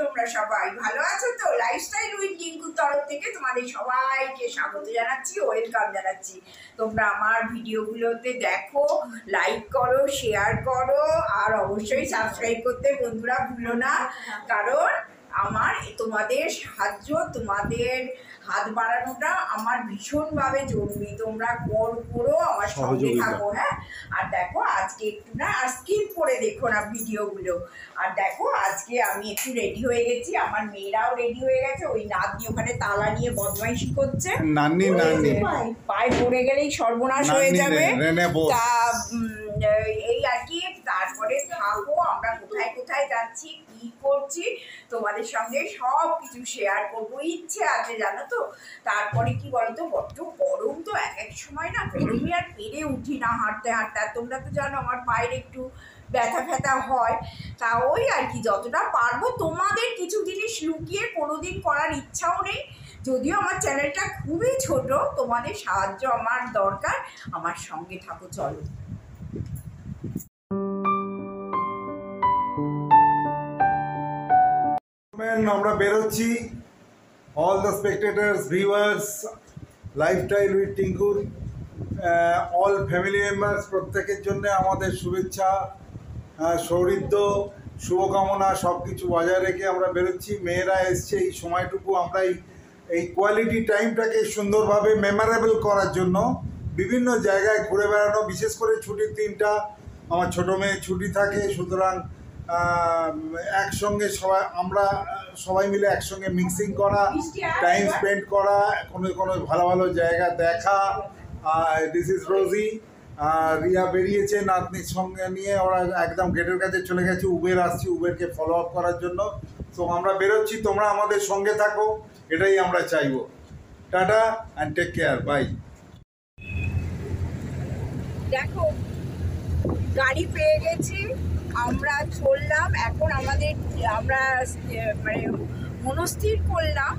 তোমরা সবাই? ভালো আছো তো? লাইফস্টাইল উইথ টিঙ্কুর তরফ থেকে তোমাদের সবাইকে স্বাগত জানাচ্ছি, ওয়েলকাম জানাচ্ছি। তোমরা আমার ভিডিওগুলোতে দেখো, লাইক করো, শেয়ার করো, আর অবশ্যই সাবস্ক্রাইব করতে বন্ধুরা ভুলো না। কারণ আমার তোমাদের সাহায্য, তোমাদের হাত বাড়ানোটা আমার ভীষণভাবে জরুরি। তোমরা করো, আমার সঙ্গে থাকো। হ্যাঁ, আর দেখো আজকে একটু না আর স্কিপ করে দেখো না ভিডিওগুলো। আর দেখো আজকে আমি একটু রেডি হয়ে গেছি, আমার মেয়েরাও রেডি হয়ে গেছে। ওই নাতনি ওখানে তালা নিয়ে বদমাইশি করছে, পায়ে পড়ে গেলেই সর্বনাশ হয়ে যাবে। তা এই আর কি। তারপরে থাকো, আমরা কোথায় কোথায় যাচ্ছি, কি করছি, তোমাদের সঙ্গে সব কিছু শেয়ার করবো, ইচ্ছে আছে জানো তো। তারপরে কি বলতো, বড্ড গরম তো, এক সময় না গরমে আর পেরে উঠি না হাঁটতে হাঁটতে। আর তোমরা তো জানো আমার পায়ের একটু ব্যথা ফ্যাথা হয়। তা ওই আর কি, যতটা পারবো তোমাদের কিছু জিনিস লুকিয়ে কোনোদিন করার ইচ্ছাও নেই। যদিও আমার চ্যানেলটা খুবই ছোট, তোমাদের সাহায্য আমার দরকার, আমার সঙ্গে থাকো, চলো। আমরা বেরোচ্ছি। All the spectators, viewers, lifestyle with টিঙ্কুর অল ফ্যামিলি মেম্বার্স, প্রত্যেকের জন্য আমাদের শুভেচ্ছা, সৌহৃদ্য, শুভকামনা সব কিছু বজায় রেখে আমরা বেরোচ্ছি। মেয়েরা এসছে এই সময়টুকু আমরা এই কোয়ালিটি টাইমটাকে সুন্দরভাবে মেমোরেবল করার জন্য বিভিন্ন জায়গায় ঘুরে বেড়ানো। বিশেষ করে ছুটির দিনটা আমার ছোটো মেয়ে ছুটি থাকে, সুতরাং একসঙ্গে আমরা সবাই মিলে একসঙ্গে মিক্সিং করা, টাইম স্পেন্ড করা, কোনো ভালো ভালো জায়গা দেখা। দিস ইজ রোজি। রিয়া বেরিয়েছে নাতনির সঙ্গে নিয়ে, ওরা একদম গেটের কাছে চলে গেছে। উবের আসছি, উবেরকে ফলো আপ করার জন্য। তো আমরা বেরোচ্ছি, তোমরা আমাদের সঙ্গে থাকো, এটাই আমরা চাইবো। Tata and take care, bye. দেখো গাড়ি পেয়ে গেছি, আমরা চললাম। এখন আমরা মানে মনস্থির করলাম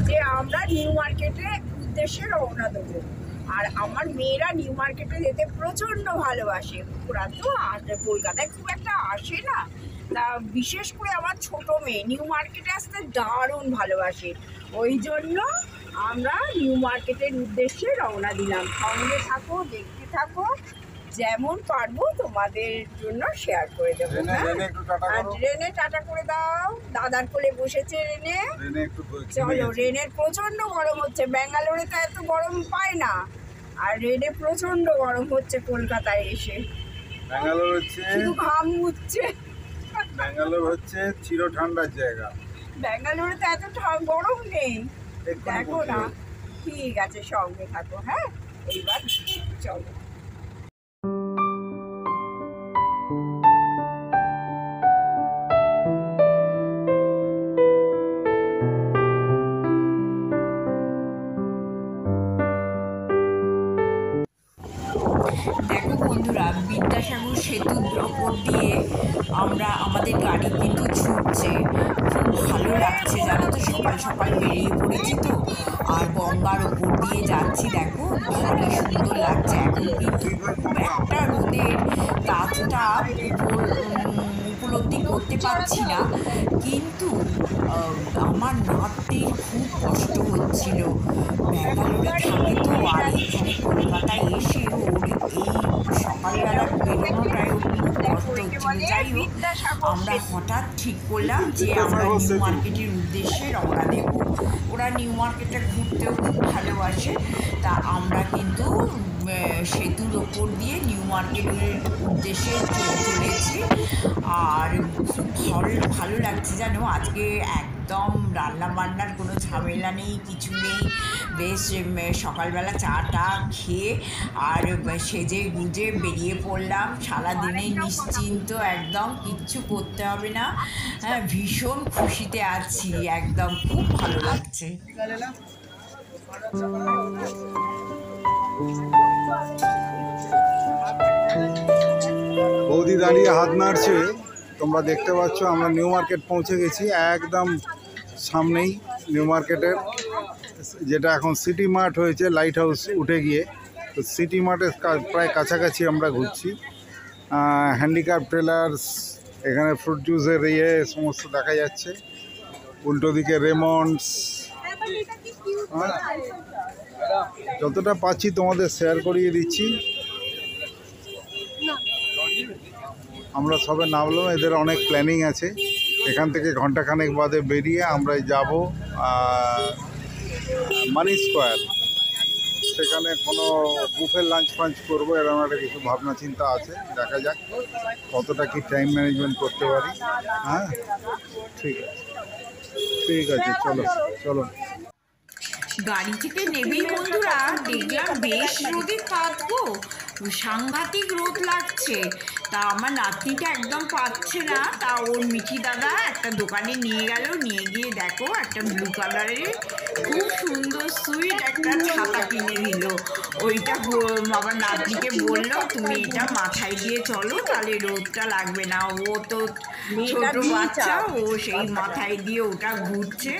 যে আমরা নিউ মার্কেটের উদ্দেশ্যে রওনা দেবো। আর আমার মেয়েরা নিউ মার্কেটে যেতে প্রচণ্ড ভালোবাসে। ওরা তো কলকাতায় খুব একটা আসে না, তা বিশেষ করে আমার ছোটো মেয়ে নিউ মার্কেটে আসতে দারুণ ভালোবাসে। ওই জন্য আমরা নিউ মার্কেটের উদ্দেশ্যে রওনা দিলাম। সঙ্গে থাকো, দেখতে থাকো, যেমন পারবো তোমাদের জন্য শেয়ার করে দেবো। আর রেনে টাটা করে দাও। দাদার কোলে বসেছে রেনে। চলো, রেনের প্রচন্ড গরম হচ্ছে, ব্যাঙ্গালোরে তো এত গরম পায় না, আর রেনে প্রচন্ড গরম হচ্ছে কলকাতায় এসে। ব্যাঙ্গালোর হচ্ছে শুধু ঘাম মুছছে। ব্যাঙ্গালোর হচ্ছে চির ঠান্ডার জায়গা, ব্যাঙ্গালোরে তো এত গরম নেই, দেখো না। ঠিক আছে, সঙ্গে থাকো। হ্যাঁ, এইবার চলো। দেখো বন্ধুরা, বিদ্যাসাগর সেতুর ওপর দিয়ে আমাদের গাড়ি কিন্তু ছুটছে। খুব ভালো লাগছে জানো তো, সকাল সকাল বেরিয়ে পড়েছি তো, আর গঙ্গার ওপর দিয়ে যাচ্ছি। দেখো ভারী সুন্দর লাগছে। এখন কিন্তু খুব একটা রোদের তাপটা উপলব্ধি করতে পারছি না, কিন্তু আমার নাতির খুব কষ্ট হচ্ছিল। ব্যাঙ্গালোরে থাকে তো, আর এখানে কলকাতায় এসে ওর এই সকালবেলা বেরোনোটাই ওর খুব কষ্ট হচ্ছিল। যাই হোক, আমরা হঠাৎ ঠিক করলাম যে আমরা নিউ মার্কেটের উদ্দেশ্যে রওনা দেব। ওরা নিউ মার্কেটে ঘুরতেও খুব ভালোবাসে। তা আমরা কিন্তু সেতুর ওপর দিয়ে নিউ মার্কেটের উদ্দেশ্যে চলেছি। আর খুব ভালো লাগছে জানো, আজকে একদম রান্না বান্নার কোনো ঝামেলা নেই, কিছু নেই। বেশ সকালবেলা চাটা খেয়ে আর সেজে গুজে বেরিয়ে পড়লাম। সারাদিনে নিশ্চিন্ত, একদম কিচ্ছু করতে হবে না। হ্যাঁ, ভীষণ খুশিতে আছি, একদম খুব ভালো লাগছে। বৌদি দাঁড়িয়ে হাত নাড়ছে, তোমরা দেখতে পাচ্ছ। আমরা নিউ মার্কেট পৌঁছে গেছি, একদম সামনেই নিউ মার্কেটের, যেটা এখন সিটি মার্ট হয়েছে লাইট হাউস উঠে গিয়ে। তো সিটি মার্টের প্রায় কাছাকাছি আমরা ঘুরছি। হ্যান্ডিক্যাপ ট্রেলার্স, এখানে ফ্রুট জুসের সমস্ত দেখা যাচ্ছে। উল্টো দিকে রেমন্ডস। যতটা পাচ্ছি তোমাদের শেয়ার করিয়ে দিচ্ছি। আমরা সবে নামলাম, এদের অনেক প্ল্যানিং আছে। এখান থেকে ঘন্টাখানেক বাদে বেরিয়ে আমরা যাব মানি স্কোয়ার। সেখানে কোনো বুফে লাঞ্চ ফাঞ্চ করবো, এরকম একটা কিছু ভাবনা চিন্তা আছে। দেখা যাক কতটা কি টাইম ম্যানেজমেন্ট করতে পারি। হ্যাঁ, ঠিক আছে, ঠিক আছে, চলো চলো। গাড়ি থেকে নেবেই বন্ধুরা দেখলাম বেশ রোদে কাঁদবো, সাংঘাতিক রোদ লাগছে। তা আমার নাতনিটা একদম পাচ্ছে না, তা ওর মিঠি দাদা একটা দোকানে নিয়ে গেল, নিয়ে গিয়ে দেখো একটা ব্লু কালারের খুব সুন্দর সুইট একটা ছাতা কিনে দিল। ওইটা আমার নাতনিকে বললো তুমি এটা মাথায় দিয়ে চলো, তাহলে রোদটা লাগবে না। ও তো ছোট বাচ্চা, ও সেই মাথায় দিয়ে ওটা ঘুরছে।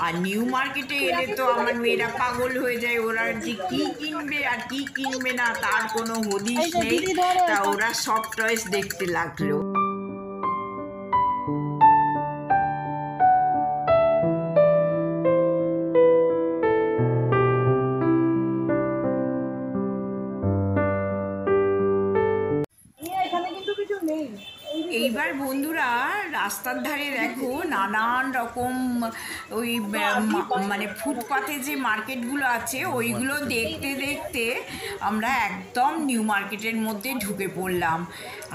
আর নিউ মার্কেটে এলে তো আমার মেয়েরা পাগল হয়ে যায়, ওরা যে কী কিনবে আর কী কিনবে না তার কোনো হদিশ নেই। তা ওরা সব টয়েস দেখতে লাগলো। এইবার বন্ধুরা রাস্তার ধারে দেখো নানান রকম ওই মানে ফুটপাতে যে মার্কেটগুলো আছে ওইগুলো দেখতে দেখতে আমরা একদম নিউ মার্কেটের মধ্যে ঢুকে পড়লাম।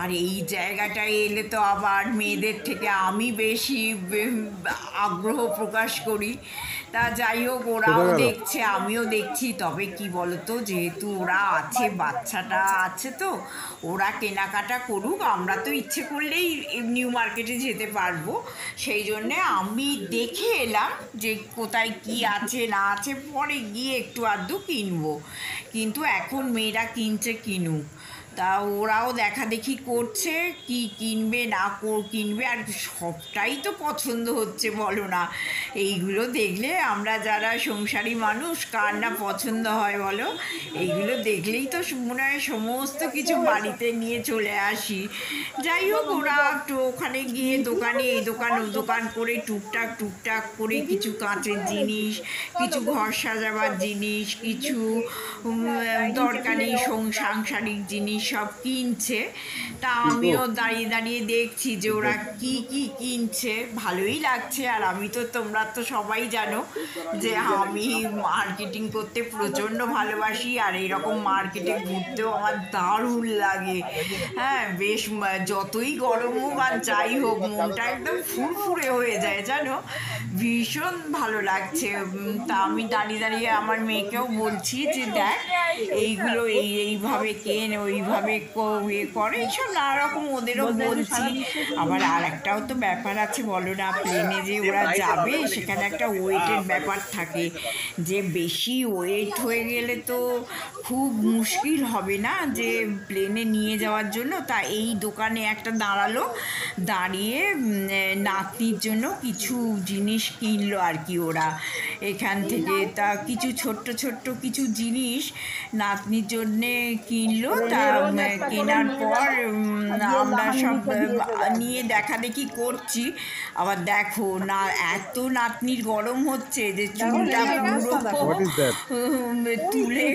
আর এই জায়গাটায় এলে তো আবার মেয়েদের থেকে আমি বেশি আগ্রহ প্রকাশ করি। তা যাই হোক, ওরাও দেখছে আমিও দেখছি। তবে কি বলতো, যেহেতু ওরা আছে, বাচ্চাটা আছে, তো ওরা কেনাকাটা করুক, আমরা তো ইচ্ছে করলেই নিউ মার্কেটে যেতে পারবো। সেই জন্যে আমি দেখে এলাম যে কোথায় কি আছে না আছে, পরে গিয়ে একটু আধটু কিনবো। কিন্তু এখন মেয়েরা কিনছে কিনুক, তা ওরাও দেখাদেখি করছে কি কিনবে না কিনবে। আর সবটাই তো পছন্দ হচ্ছে বলো না। এইগুলো দেখলে আমরা যারা সংসারী মানুষ কার না পছন্দ হয় বলো। এইগুলো দেখলেই তো মনে হয় সমস্ত কিছু বাড়িতে নিয়ে চলে আসি। যাই হোক, ওরা একটু ওখানে গিয়ে দোকানে এই দোকান ও দোকান করে টুকটাক টুকটাক করে কিছু কাঁচের জিনিস, কিছু ঘর সাজাবার জিনিস, কিছু দরকারি সাংসারিক জিনিস সব কিনছে। তা আমিও দাঁড়িয়ে দাঁড়িয়ে দেখছি যে ওরা কি কি কিনছে, ভালোই লাগছে। আর আমি তো, তোমরা তো সবাই জানো যে আমি মার্কেটিং করতে প্রচণ্ড ভালোবাসি, আর এইরকম মার্কেটে ঘুরতেও আমার দারুণ লাগে। হ্যাঁ, বেশ যতই গরম হোক আর যাই হোক, মনটা একদম ফুরফুরে হয়ে যায় জানো, ভীষণ ভালো লাগছে। তা আমি দাঁড়িয়ে দাঁড়িয়ে আমার মেয়েকেও বলছি যে দেখ এইগুলো এইভাবে কেন, ওইভাবে করে, এইসব নানা রকম ওদেরও বলছি। আবার আর একটাও তো ব্যাপার আছে বলো না, প্লেনে যে ওরা যাবে সেখানে একটা ওয়েটের ব্যাপার থাকে, যে বেশি ওয়েট হয়ে গেলে তো খুব মুশকিল হবে না যে প্লেনে নিয়ে যাওয়ার জন্য। তা এই দোকানে একটা দাঁড়ালো, দাঁড়িয়ে নাতনির জন্য কিছু জিনিস কিনলো আর কি ওরা এখান থেকে। তা কিছু ছোট্ট ছোট্ট কিছু জিনিস নাতনির জন্যে কিনলো। তা কেনার পর আমরা সব নিয়ে দেখাদেখি করছি। আবার দেখো না, এত নাতনির গরম হচ্ছে যে চুলটা পুরো তুলে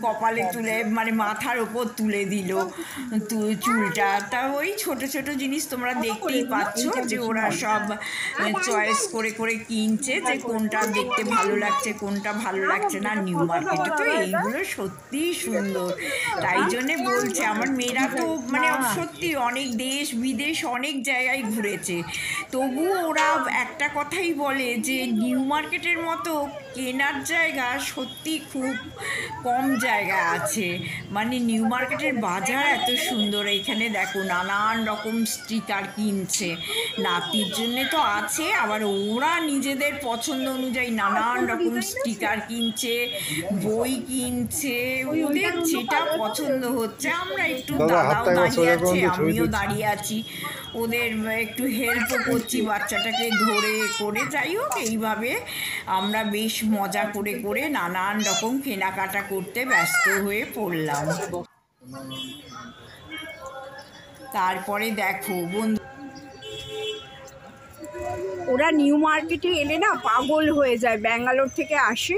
কপালে তুলে, মানে মাথার ওপর তুলে দিল চুলটা। তা ওই ছোট ছোট জিনিস তোমরা দেখতেই পাচ্ছ যে ওরা সব চয়েস করে করে কিনছে, যে কোনটা দেখতে ভালো লাগছে কোনটা ভালো লাগছে না। নিউ মার্কেটে তো এইগুলো সত্যিই সুন্দর, তাই জন্যে বলছে আমার মেয়েরা তো মানে সত্যি অনেক দেশ বিদেশ অনেক জায়গায় ঘুরেছে, তবুও ওরা একটা কথাই বলে যে নিউ মার্কেটের মতো কেনার জায়গা সত্যি খুব কম জায়গা আছে। মানে নিউ মার্কেটের বাজার এত সুন্দর, এখানে দেখো নানান রকম স্টিকার কিনছে, নাতির জন্যে তো আছে, আবার ওরা নিজেদের পছন্দ অনুযায়ী নানান রকম স্টিকার কিনছে, বই কিনছে, ওদের যেটা পছন্দ হচ্ছে। আমরা একটু দাদাও দাঁড়িয়ে আছে, আমিও দাঁড়িয়ে আছি, ওদের একটু হেল্পও করছি বাচ্চাটাকে ধরে করে। যাই হোক, এইভাবে আমরা বেশ মজা করে করে নানান রকম কেনাকাটা করতে ব্যস্ত হয়ে পড়লাম। তারপরে দেখো বন্ধু, ওরা নিউ মার্কেটে এলে না পাগল হয়ে যায়, ব্যাঙ্গালোর থেকে আসে,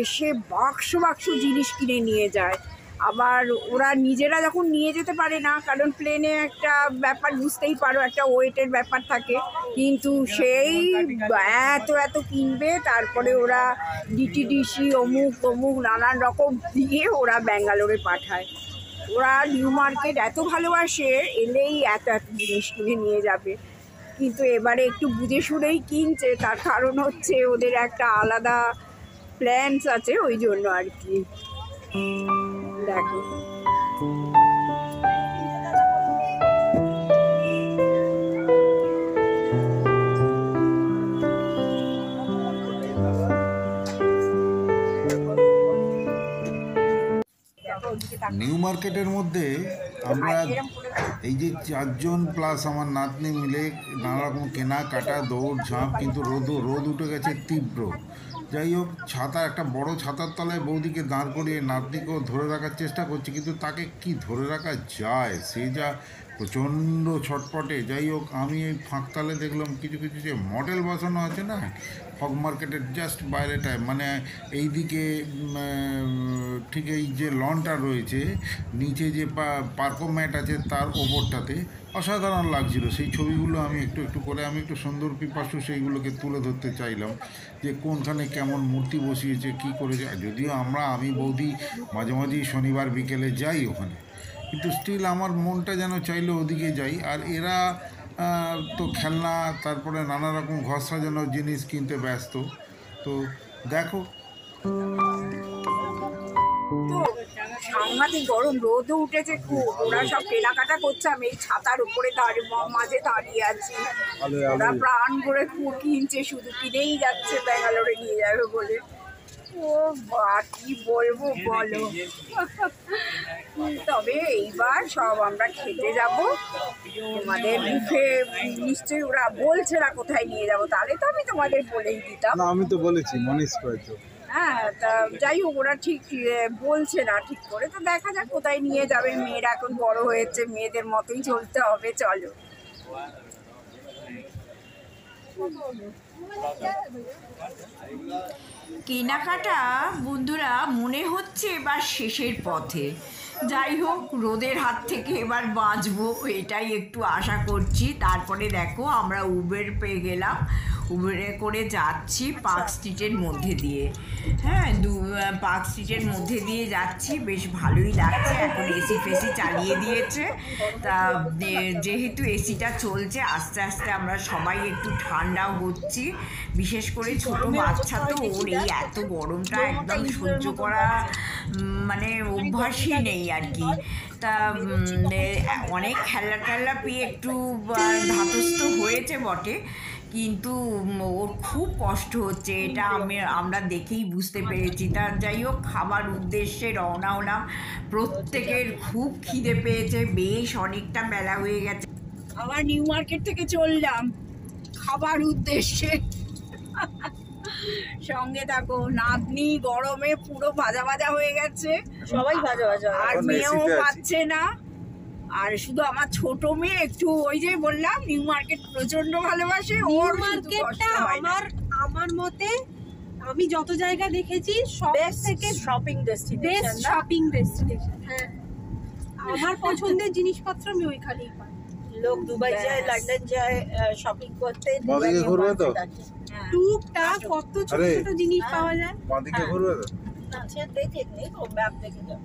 এসে বাক্স বাক্স জিনিস কিনে নিয়ে যায়। আবার ওরা নিজেরা যখন নিয়ে যেতে পারে না, কারণ প্লেনে একটা ব্যাপার বুঝতেই পারো, একটা ওয়েটের ব্যাপার থাকে, কিন্তু সেই এত এত কিনবে, তারপরে ওরা ডিটিডিসি অমুক তমুক নানান রকম দিয়ে ওরা ব্যাঙ্গালোরে পাঠায়। ওরা নিউ মার্কেট এত ভালোবাসে, এলেই এত এত জিনিস কিনে নিয়ে যাবে। কিন্তু এবারে একটু বুঝে শুনেই কিনছে, তার কারণ হচ্ছে ওদের একটা আলাদা প্ল্যানস আছে, ওই জন্য আর কি। দেখো নিউ মার্কেটের মধ্যে আমরা এই যে 4 জন প্লাস আমার নাতনি মিলে নানা রকম কেনাকাটা দৌড় ঝাঁপ, কিন্তু রোদ উঠে গেছে তীব্র। যাই হোক, একটা বড় ছাতার তলায় বৌদিকে দাঁড় করিয়ে নাতনিকেও ধরে রাখার চেষ্টা করছি, কিন্তু তাকে কি ধরে রাখা যায়, সে যা প্রচণ্ড ছটপটে। যাই হোক, আমি এই ফাঁকতালে দেখলাম কিছু কিছু যে মডেল বসানো আছে না, হক মার্কেটের জাস্ট বাইরেটায়, মানে এই দিকে ঠিক এই যে লনটা রয়েছে, নিচে যে পার্কো ম্যাট আছে তার ওপরটাতে অসাধারণ লাগছিল। সেই ছবিগুলো আমি একটু একটু করে, আমি একটু সুন্দর পিপাসু, সেইগুলোকে তুলে ধরতে চাইলাম যে কোনখানে কেমন মূর্তি বসিয়েছে, কী করেছে। যদিও আমি বৌদি মাঝে মাঝেই শনিবার বিকেলে যাই ওখানে, কিন্তু স্টিল আমার মনটা যেন চাইলে ওদিকে যাই। আর এরা তো খেলনা, তারপরে নানা রকম ঘর সাজানোর জিনিস কিনতে ব্যস্ত। তো দেখো, তো সাংঘাতিক গরম, রোদও উঠেছে খুব, ওরা সব কেনাকাটা করছে, আমি এই ছাতার উপরে মাঝে দাঁড়িয়ে আছি। ওরা প্রাণ করে খুব কিনছে, শুধু কিনেই যাচ্ছে ব্যাঙ্গালোরে নিয়ে যাবে বলে। ও বা কি বলবো বলো। তবে এইবার সব আমরা খেতে যাব, তোমাদের মুখে নিশ্চয়ই ওরা বলছে না কোথায় নিয়ে যাব, তাহলে তো আমি তোমাদের বলেই দিতাম। আমি তো বলেছি মনীষ করেছো। হ্যাঁ, তা যাই হোক, ওরা ঠিক বলছে না ঠিক করে, তো দেখা যাক কোথায় নিয়ে যাবে। মেয়েরা এখন বড় হয়েছে, মেয়েদের মতোই চলতে হবে, চলো। কেনাকাটা বন্ধুরা মনে হচ্ছে এবার শেষের পথে। যাই হোক, রোদের হাত থেকে এবার বাঁচবো এটাই একটু আশা করছি। তারপরে দেখো আমরা উবের পেয়ে গেলাম, উবেরে করে যাচ্ছি পার্ক স্ট্রিটের মধ্যে দিয়ে। হ্যাঁ, পার্ক স্ট্রিটের মধ্যে দিয়ে যাচ্ছি, বেশ ভালোই লাগছে। এখন এসি ফেসি চালিয়ে দিয়েছে, তা যেহেতু এসিটা চলছে, আস্তে আস্তে আমরা সবাই একটু ঠান্ডাও হচ্ছি। বিশেষ করে ছোট বাচ্চা, তো ওর এই এত গরমটা একদম সহ্য করা মানে অভ্যাসই নেই আর কি। তা অনেক খেলনা টেলনা পেয়ে একটু ধাতস্থ হয়েছে বটে, কিন্তু ওর খুব কষ্ট হচ্ছে, এটা আমরা দেখেই বুঝতে পেরেছি। তা যাই হোক, খাবার উদ্দেশ্যে রওনা হলাম। প্রত্যেকের খুব খিদে পেয়েছে, বেশ অনেকটা বেলা হয়ে গেছে। আবার নিউ মার্কেট থেকে চললাম খাবার উদ্দেশ্যে। সঙ্গে থাকো, নাতনি গরমে পুরো ভাজা ভাজা হয়ে গেছে, সবাই ভাজা ভাজা, আর মেয়েও পাচ্ছে না। আর শুধু আমার ছোট মেয়ে একটু, ওই যে বললাম নিউ মার্কেট প্রচন্ড ভালোবাসে। ওর মার্কেটটা আমার মতে আমি যত জায়গা দেখেছি সব থেকে শপিং ডেস্টিনেশন, শপিং ডেস্টিনেশন। হ্যাঁ, আমার পছন্দের জিনিসপত্র আমি ওইখানেই পাই। লোক দুবাই যায়, লন্ডন যায় শপিং করতে, বাদিকে ঘুরবে তো টুকটাক কত ছোট ছোট জিনিস পাওয়া যায়। বাদিকে ঘুরবে তো, আচ্ছা দেখে নেই, ও ম্যাপ দেখে যাও।